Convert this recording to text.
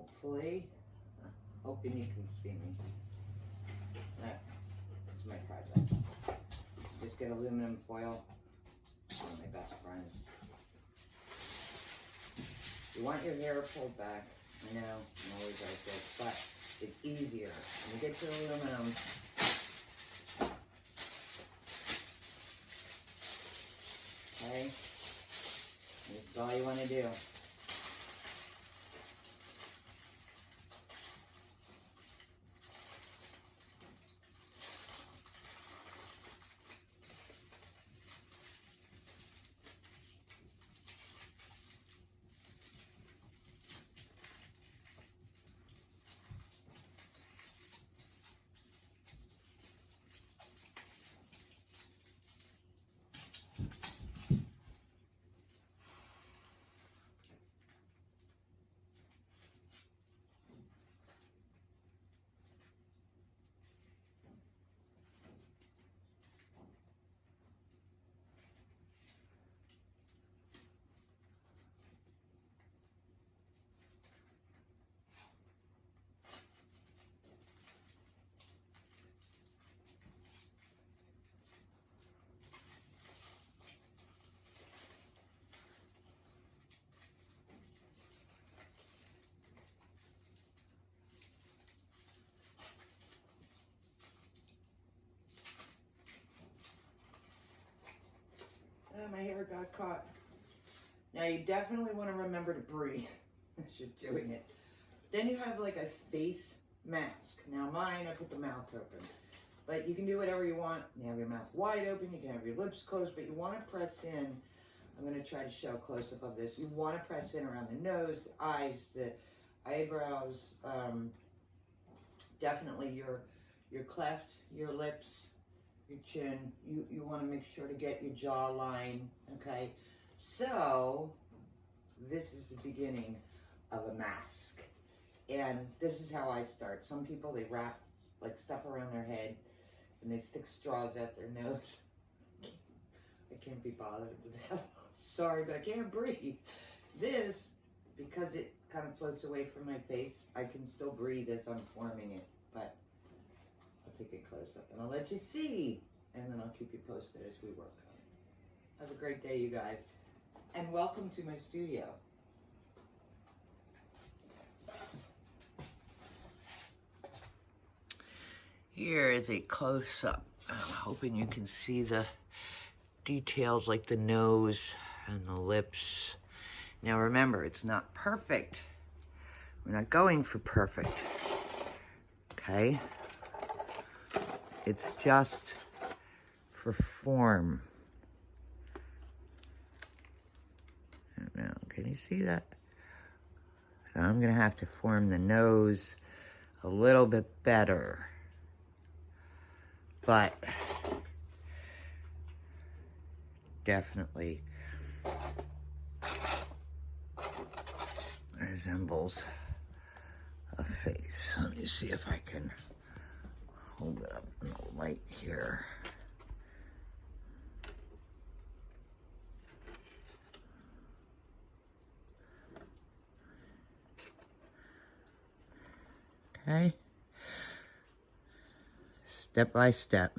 hopefully. Hoping you can see me. That's my project. Just get aluminum foil. One of my best friends. You want your hair pulled back. I know, I'm always like this, but it's easier. When you get your aluminum, okay? That's all you want to do. Oh, my hair got caught. Now you definitely want to remember to breathe as you're doing it. Then you have like a face mask. Now mine, I put the mouth open. But you can do whatever you want. You have your mouth wide open, you can have your lips closed, but you want to press in. I'm going to try to show a close-up of this. You want to press in around the nose, the eyes, the eyebrows, definitely your cleft, your lips, your chin. You want to make sure to get your jawline, okay? So this is the beginning of a mask. And this is how I start. Some people, they wrap like stuff around their head and they stick straws out their nose. I can't be bothered with that. Sorry, but I can't breathe. This, because it kind of floats away from my face, I can still breathe as I'm forming it. But I'll take a close up and I'll let you see. And then I'll keep you posted as we work on it. Have a great day, you guys. And welcome to my studio. Here is a close-up. I'm hoping you can see the details like the nose and the lips. Now remember, it's not perfect. We're not going for perfect. Okay? It's just for form. Now, can you see that? Now I'm gonna have to form the nose a little bit better. But definitely resembles a face. Let me see if I can hold it up in the light here. Okay. Step by step.